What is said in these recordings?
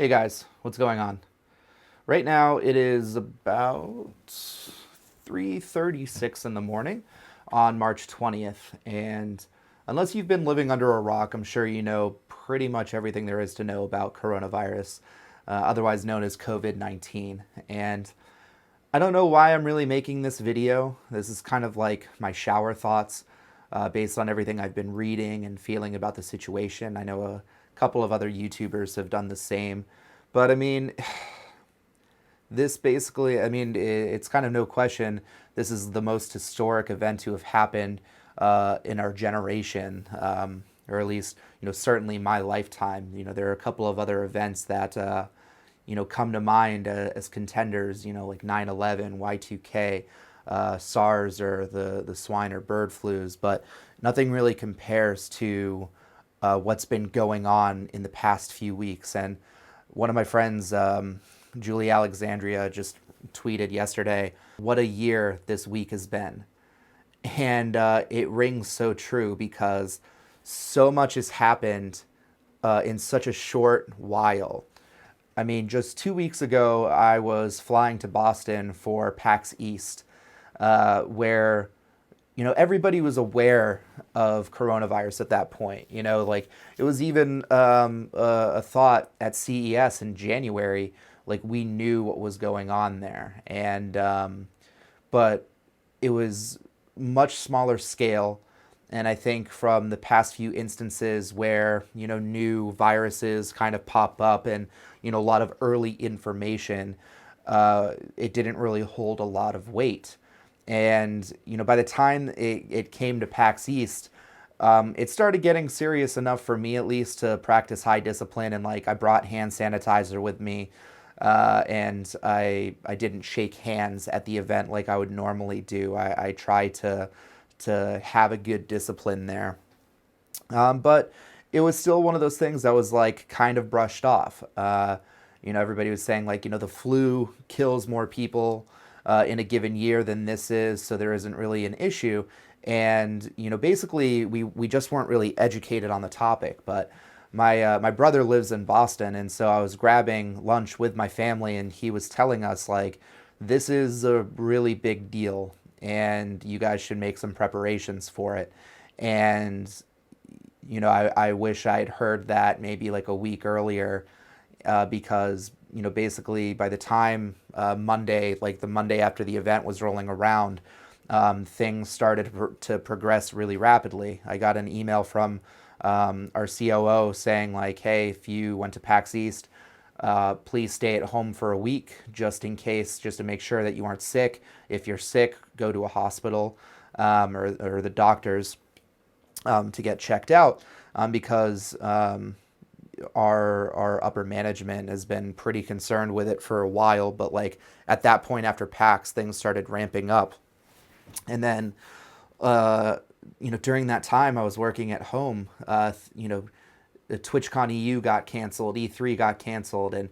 Hey guys, what's going on? Right now it is about 3:36 in the morning on March 20th, and unless you've been living under a rock, I'm sure you know pretty much everything there is to know about coronavirus, otherwise known as COVID-19. And I don't know why I'm really making this video. This is kind of like my shower thoughts based on everything I've been reading and feeling about the situation. I know a couple of other YouTubers have done the same. But I mean, this basically, it's kind of no question, this is the most historic event to have happened in our generation, or at least, certainly my lifetime. There are a couple of other events that, come to mind as contenders, like 9/11, Y2K, SARS, or the swine or bird flus, but nothing really compares to what's been going on in the past few weeks. And one of my friends, Julie Alexandria, just tweeted yesterday, "What a year this week has been." And it rings so true because so much has happened in such a short while. I mean, just 2 weeks ago, I was flying to Boston for PAX East, where everybody was aware of coronavirus at that point. Like it was even a thought at CES in January, like we knew what was going on there. And, but it was much smaller scale. And I think from the past few instances where, new viruses kind of pop up and, a lot of early information, it didn't really hold a lot of weight. And, by the time it came to PAX East, it started getting serious enough for me, at least, to practice high discipline. And like I brought hand sanitizer with me, and I didn't shake hands at the event like I would normally do. I try to have a good discipline there. But it was still one of those things that was like kind of brushed off. Everybody was saying like, the flu kills more people in a given year than this is, so there isn't really an issue. And basically, we just weren't really educated on the topic. But my brother lives in Boston, and so I was grabbing lunch with my family, and he was telling us like, this is a really big deal, and you guys should make some preparations for it. And I wish I'd heard that maybe like a week earlier, because basically by the time Monday, like the Monday after the event was rolling around, things started to progress really rapidly. I got an email from our COO saying like, hey, if you went to PAX East, please stay at home for a week just in case, just to make sure that you aren't sick. If you're sick, go to a hospital, or the doctors, to get checked out, because our upper management has been pretty concerned with it for a while. But like at that point after PAX, things started ramping up. And then, during that time, I was working at home. The TwitchCon EU got canceled, E3 got canceled, and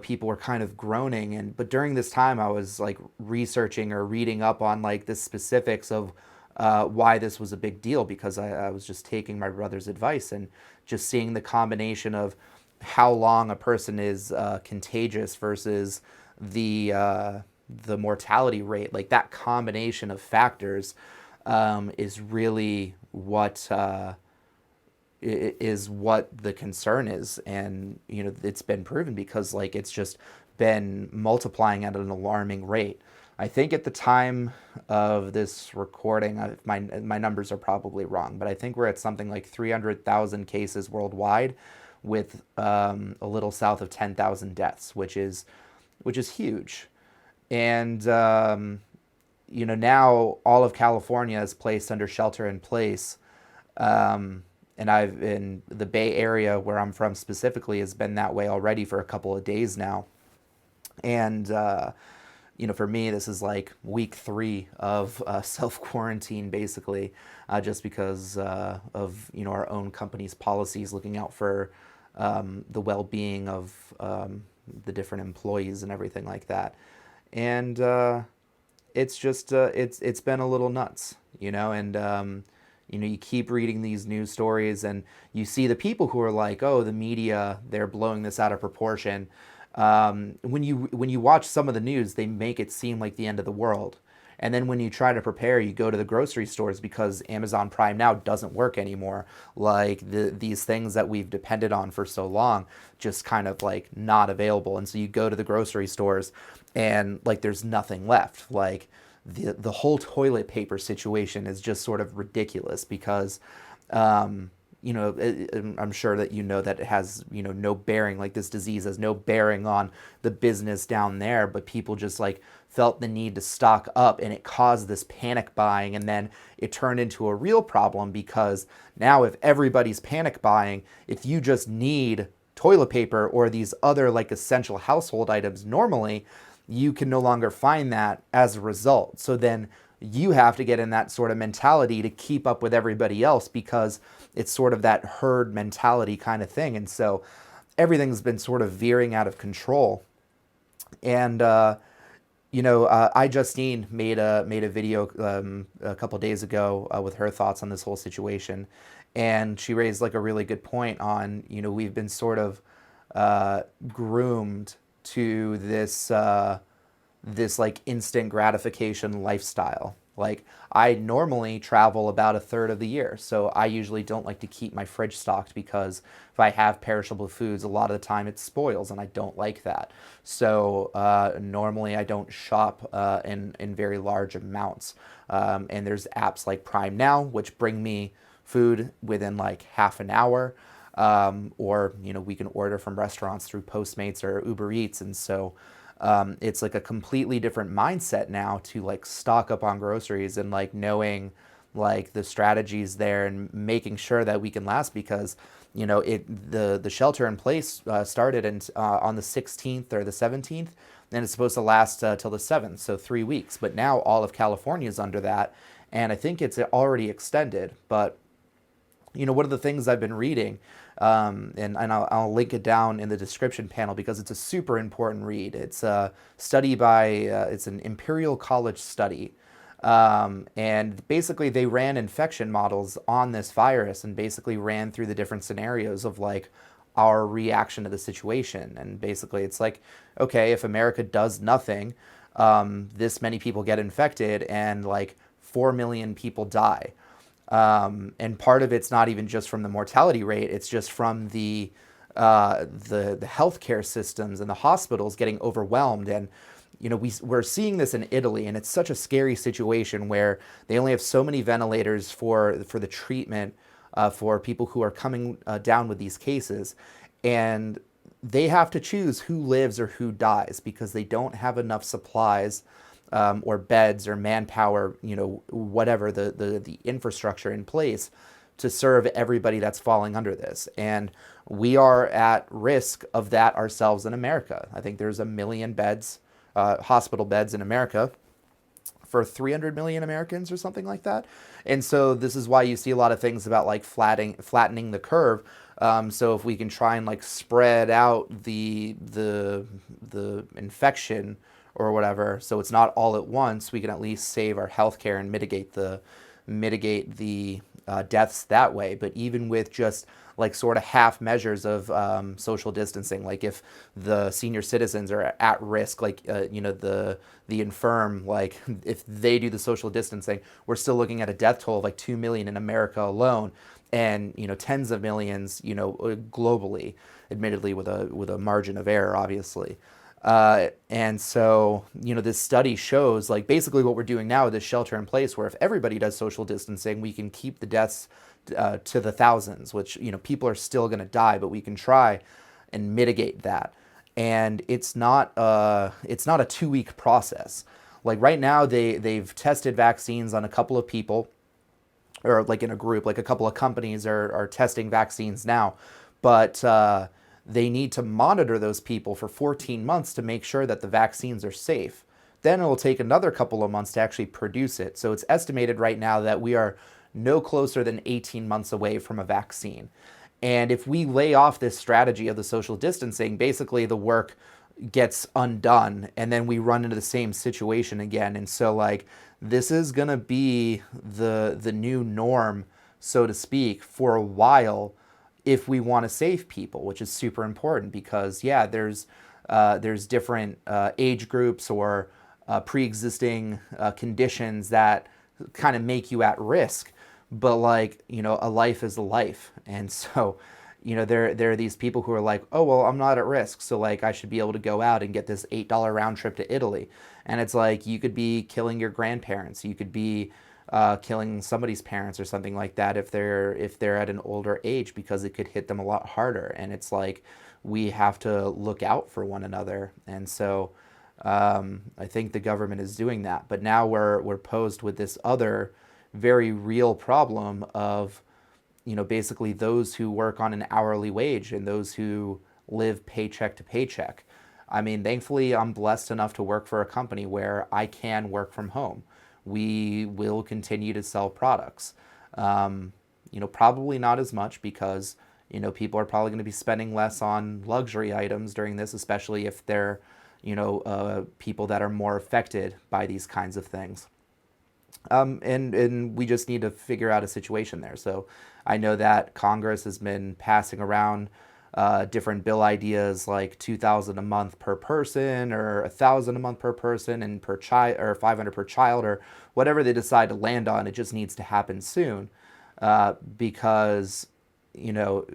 people were kind of groaning. But during this time, I was like researching or reading up on like the specifics of why this was a big deal, because I was just taking my brother's advice and just seeing the combination of how long a person is contagious versus the mortality rate. Like that combination of factors is really what is what the concern is. And it's been proven because like it's just been multiplying at an alarming rate. I think at the time of this recording, my numbers are probably wrong, but I think we're at something like 300,000 cases worldwide, with a little south of 10,000 deaths, which is huge. And now all of California is placed under shelter in place. And I've in the Bay Area, where I'm from specifically, has been that way already for a couple of days now. And for me, this is like week 3 of self quarantine, basically, just because of our own company's policies, looking out for the well being of the different employees and everything like that. And it's just it's been a little nuts, and You keep reading these news stories and you see the people who are like, oh, the media, they're blowing this out of proportion. When you watch some of the news, they make it seem like the end of the world. And then when you try to prepare, you go to the grocery stores because Amazon Prime Now doesn't work anymore. Like these things that we've depended on for so long, just kind of like not available. And so you go to the grocery stores and like there's nothing left. Like the whole toilet paper situation is just sort of ridiculous because I'm sure that you know that it has, no bearing, like this disease has no bearing on the business down there, but people just like felt the need to stock up and it caused this panic buying. And then it turned into a real problem because now if everybody's panic buying, if you just need toilet paper or these other like essential household items normally, you can no longer find that as a result. So then you have to get in that sort of mentality to keep up with everybody else because it's sort of that herd mentality kind of thing. And so everything's been sort of veering out of control. And, Justine made a video a couple days ago with her thoughts on this whole situation. And she raised like a really good point on, we've been sort of groomed to this like instant gratification lifestyle. Like I normally travel about a third of the year, so I usually don't like to keep my fridge stocked because if I have perishable foods, a lot of the time it spoils, and I don't like that. So normally I don't shop in very large amounts. And there's apps like Prime Now, which bring me food within like half an hour. Or we can order from restaurants through Postmates or Uber Eats, and so it's like a completely different mindset now to like stock up on groceries and like knowing like the strategies there and making sure that we can last because the shelter in place started on the 16th or the 17th, and it's supposed to last till the 7th, so 3 weeks. But now all of California is under that, and I think it's already extended. But one of the things I've been reading, and I'll link it down in the description panel because it's a super important read. It's a study it's an Imperial College study. And basically they ran infection models on this virus and basically ran through the different scenarios of like our reaction to the situation. And basically it's like, okay, if America does nothing, this many people get infected and like 4 million people die. And part of it's not even just from the mortality rate; it's just from the healthcare systems and the hospitals getting overwhelmed. And we're seeing this in Italy, and it's such a scary situation where they only have so many ventilators for the treatment for people who are coming down with these cases, and they have to choose who lives or who dies because they don't have enough supplies. Or beds or manpower, whatever the infrastructure in place to serve everybody that's falling under this. And we are at risk of that ourselves in America. I think there's 1 million beds, hospital beds in America for 300 million Americans or something like that. And so this is why you see a lot of things about like flattening the curve. So if we can try and like spread out the infection or whatever, so it's not all at once, we can at least save our healthcare and mitigate the deaths that way. But even with just like sort of half measures of social distancing, like if the senior citizens are at risk, like the infirm, like if they do the social distancing, we're still looking at a death toll of like 2 million in America alone, and tens of millions globally, admittedly with a margin of error, obviously. And so, this study shows like basically what we're doing now with this shelter in place, where if everybody does social distancing, we can keep the deaths to the thousands, which, people are still going to die, but we can try and mitigate that. And it's not a 2-week process. Like right now, they've tested vaccines on a couple of people, or like in a group, like a couple of companies are testing vaccines now, but they need to monitor those people for 14 months to make sure that the vaccines are safe. Then it will take another couple of months to actually produce it. So it's estimated right now that we are no closer than 18 months away from a vaccine. And if we lay off this strategy of the social distancing, basically the work gets undone and then we run into the same situation again. And so like this is going to be the new norm so to speak, for a while if we want to save people, which is super important because yeah, there's different age groups or pre-existing conditions that kind of make you at risk. But like a life is a life, and so there are these people who are like, oh well, I'm not at risk, so like I should be able to go out and get this $8 round trip to Italy, and it's like you could be killing your grandparents, you could be killing somebody's parents or something like that if they're at an older age because it could hit them a lot harder, and it's like we have to look out for one another, and so I think the government is doing that, but now we're posed with this other very real problem of basically those who work on an hourly wage and those who live paycheck to paycheck. I mean, thankfully, I'm blessed enough to work for a company where I can work from home. We will continue to sell products. Probably not as much because, people are probably going to be spending less on luxury items during this, especially if they're, people that are more affected by these kinds of things. And we just need to figure out a situation there. So I know that Congress has been passing around different bill ideas like 2,000 a month per person or 1,000 a month per person and per child or 500 per child or whatever they decide to land on. It just needs to happen soon because you know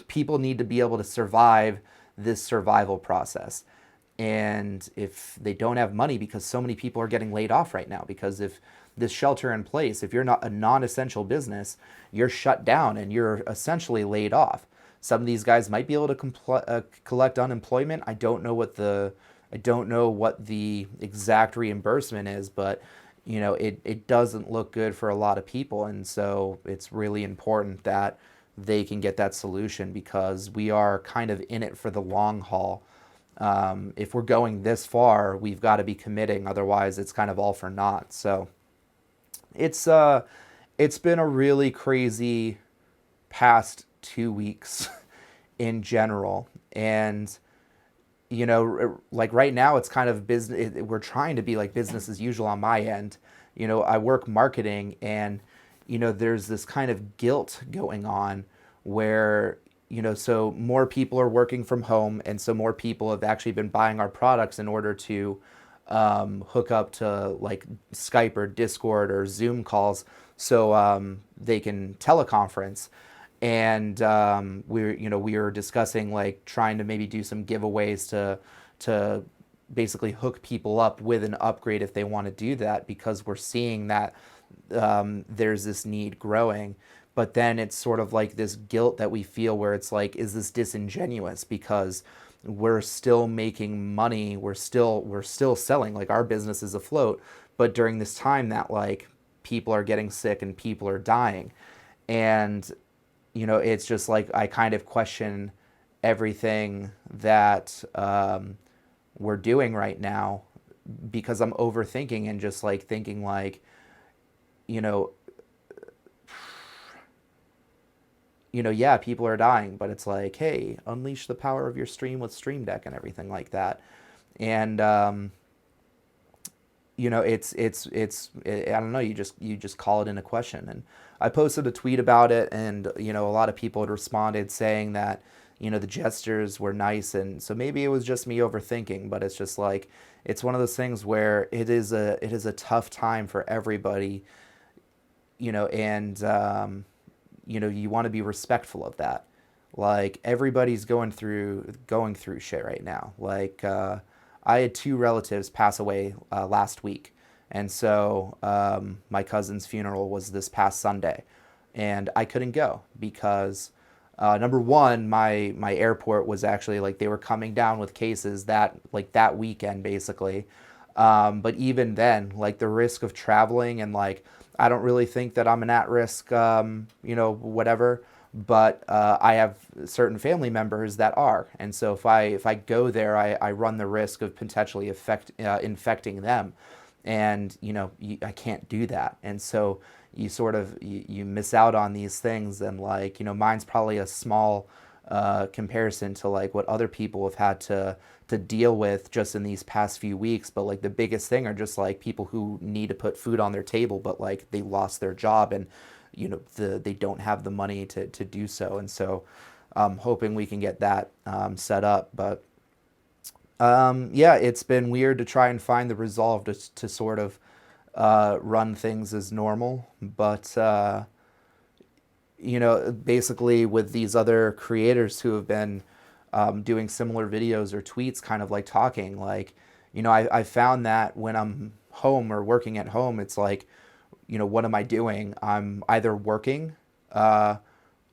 people need to be able to survive this survival process. And if they don't have money because so many people are getting laid off right now, because if this shelter in place, if you're not a non-essential business, you're shut down and you're essentially laid off. Some of these guys might be able to collect unemployment. I don't know what the exact reimbursement is, but it doesn't look good for a lot of people, and so it's really important that they can get that solution because we are kind of in it for the long haul. If we're going this far, we've got to be committing. Otherwise, it's kind of all for naught. So it's been a really crazy past 2 weeks in general, and like right now, it's kind of business. We're trying to be like business as usual on my end. I work marketing, and there's this kind of guilt going on where so more people are working from home, and so more people have actually been buying our products in order to hook up to like Skype or Discord or Zoom calls so they can teleconference. And we were discussing like trying to maybe do some giveaways to basically hook people up with an upgrade if they want to do that, because we're seeing that there's this need growing. But then it's sort of like this guilt that we feel where it's like, is this disingenuous? Because we're still making money, we're still selling, like our business is afloat, but during this time that like people are getting sick and people are dying. And it's just like I kind of question everything that we're doing right now because I'm overthinking and just like thinking like, yeah, people are dying, but it's like, hey, unleash the power of your stream with Stream Deck and everything like that. And I don't know, you just call it into question. And I posted a tweet about it, and a lot of people had responded saying that the gestures were nice, and so maybe it was just me overthinking, but it's just like it's one of those things where it is a tough time for everybody, and you want to be respectful of that. Like everybody's going through shit right now. Like I had two relatives pass away last week, and so my cousin's funeral was this past Sunday, and I couldn't go because number one, my airport was actually like they were coming down with cases that weekend basically. But even then, like the risk of traveling and like I don't really think that I'm an at-risk, whatever. But I have certain family members that are, and so if I go there, I run the risk of potentially infecting them, and I can't do that, and so you miss out on these things, and like mine's probably a small comparison to like what other people have had to deal with just in these past few weeks. But like the biggest thing are just like people who need to put food on their table, but like they lost their job, and they don't have the money to do so. And so I'm hoping we can get that set up. But yeah, it's been weird to try and find the resolve to sort of run things as normal. But basically with these other creators who have been doing similar videos or tweets, kind of like talking, like, I found that when I'm home or working at home, it's like, what am I doing? I'm either working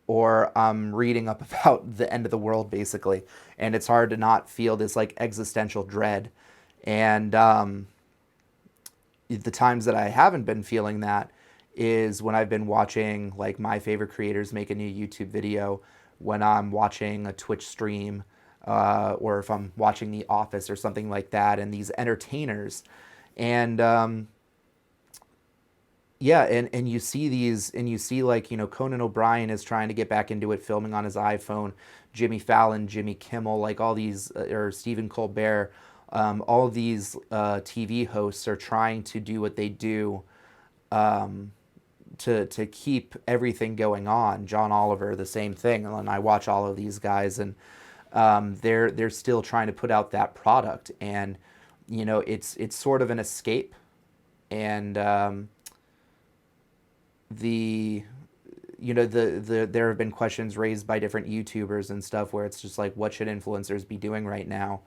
or I'm reading up about the end of the world, basically. And it's hard to not feel this like existential dread. And the times that I haven't been feeling that is when I've been watching like my favorite creators make a new YouTube video, when I'm watching a Twitch stream, or if I'm watching The Office or something like that, and these entertainers. And yeah, and you see these, and you see like, Conan O'Brien is trying to get back into it, filming on his iPhone. Jimmy Fallon, Jimmy Kimmel, like all these, or Stephen Colbert, all these TV hosts are trying to do what they do to keep everything going on. John Oliver, the same thing. And I watch all of these guys, and they're still trying to put out that product, and it's sort of an escape. And the there have been questions raised by different YouTubers and stuff where it's just like, what should influencers be doing right now?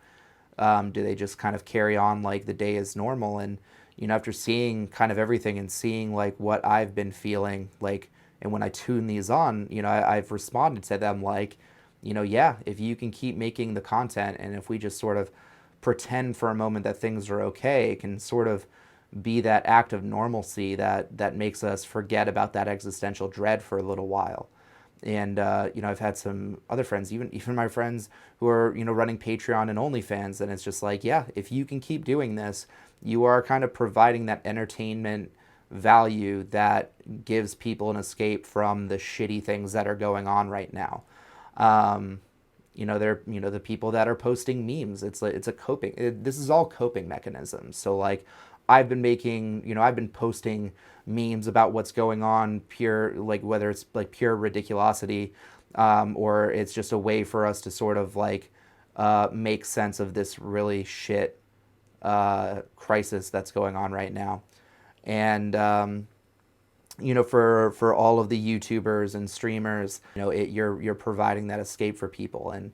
Do they just kind of carry on like the day is normal? And after seeing kind of everything and seeing like what I've been feeling like, and when I tune these on, I've responded to them like, yeah, if you can keep making the content, and if we just sort of pretend for a moment that things are okay, it can sort of be that act of normalcy that makes us forget about that existential dread for a little while. And I've had some other friends, even my friends who are running Patreon and OnlyFans, and it's just like, yeah, if you can keep doing this, you are kind of providing that entertainment value that gives people an escape from the shitty things that are going on right now. They're the people that are posting memes. It's a coping. This is all coping mechanisms. So like, I've been posting memes about what's going on, pure, like whether it's like pure ridiculosity, or it's just a way for us to sort of like make sense of this really shit crisis that's going on right now. And for all of the YouTubers and streamers, you're providing that escape for people. And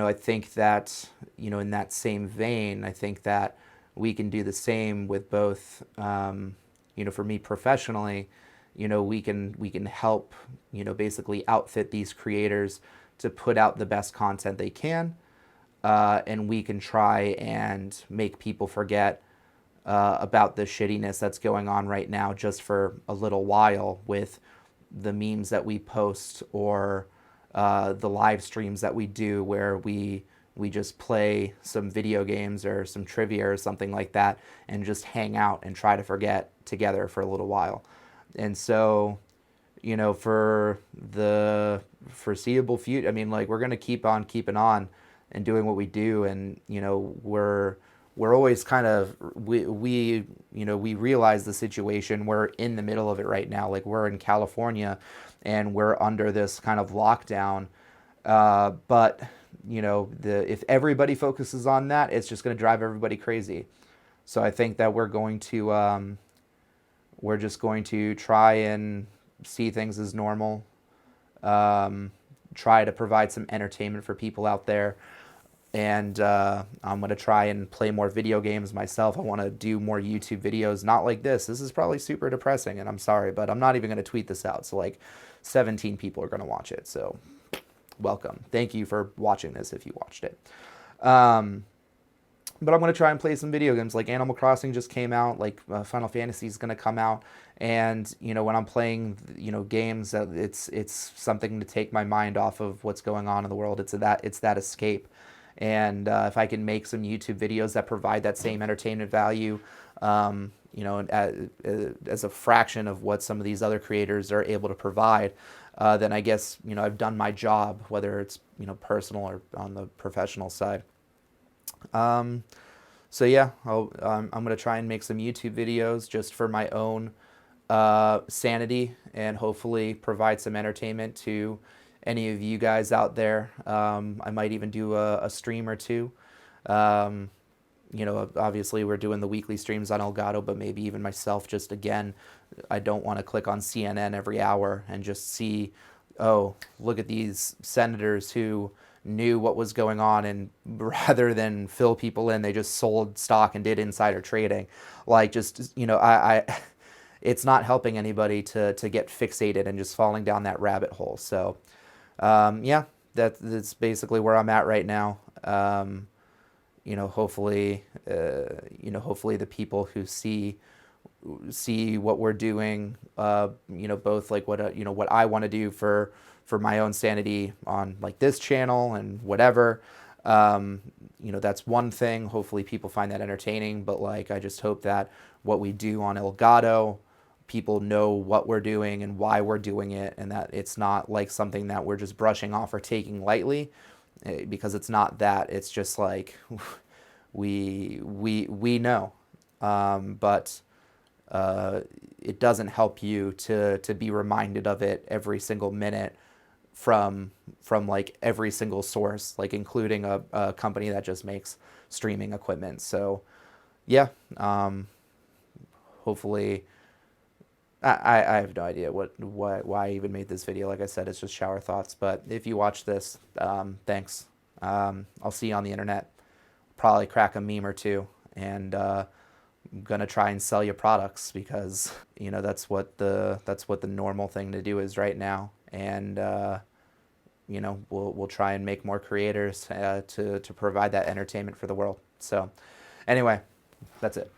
I think that in that same vein, I think that we can do the same with both. For me professionally, we can help basically outfit these creators to put out the best content they can, and we can try and make people forget about the shittiness that's going on right now just for a little while with the memes that we post, or the live streams that we do where we just play some video games or some trivia or something like that and just hang out and try to forget together for a little while. And so, for the foreseeable future, I mean, like, we're going to keep on keeping on and doing what we do. And, we're always kind of, we realize the situation. We're in the middle of it right now. Like, we're in California and we're under this kind of lockdown. But if everybody focuses on that, it's just going to drive everybody crazy. So I think that we're just going to try and see things as normal. Try to provide some entertainment for people out there. And I'm going to try and play more video games myself. I want to do more YouTube videos, not like this. This is probably super depressing, and I'm sorry, but I'm not even going to tweet this out. So like 17 people are going to watch it. So welcome. Thank you for watching this if you watched it. But I'm going to try and play some video games. Like Animal Crossing just came out. Like Final Fantasy is going to come out. And, when I'm playing, games, it's something to take my mind off of what's going on in the world. It's that escape. And if I can make some YouTube videos that provide that same entertainment value, as a fraction of what some of these other creators are able to provide, then I guess, I've done my job, whether it's, personal or on the professional side. So yeah, I'm going to try and make some YouTube videos just for my own sanity and hopefully provide some entertainment to any of you guys out there. I might even do a stream or two. Um, Obviously we're doing the weekly streams on Elgato, but maybe even myself, just again, I don't want to click on CNN every hour and just see, oh, look at these senators who knew what was going on, and rather than fill people in, they just sold stock and did insider trading. Like, just, it's not helping anybody to get fixated and just falling down that rabbit hole. So, yeah, that's basically where I'm at right now. Hopefully, hopefully the people who see what we're doing, both like what I want to do for my own sanity on like this channel and whatever. That's one thing. Hopefully people find that entertaining, but like, I just hope that what we do on Elgato, people know what we're doing and why we're doing it, and that it's not like something that we're just brushing off or taking lightly, because it's not that. It's just like we know, but it doesn't help you to be reminded of it every single minute from like every single source, like including a company that just makes streaming equipment. So yeah, hopefully. I have no idea why I even made this video. Like I said, it's just shower thoughts. But if you watch this, thanks. I'll see you on the internet. Probably crack a meme or two, and I'm gonna try and sell you products, because that's what the normal thing to do is right now. And we'll try and make more creators to provide that entertainment for the world. So anyway, that's it.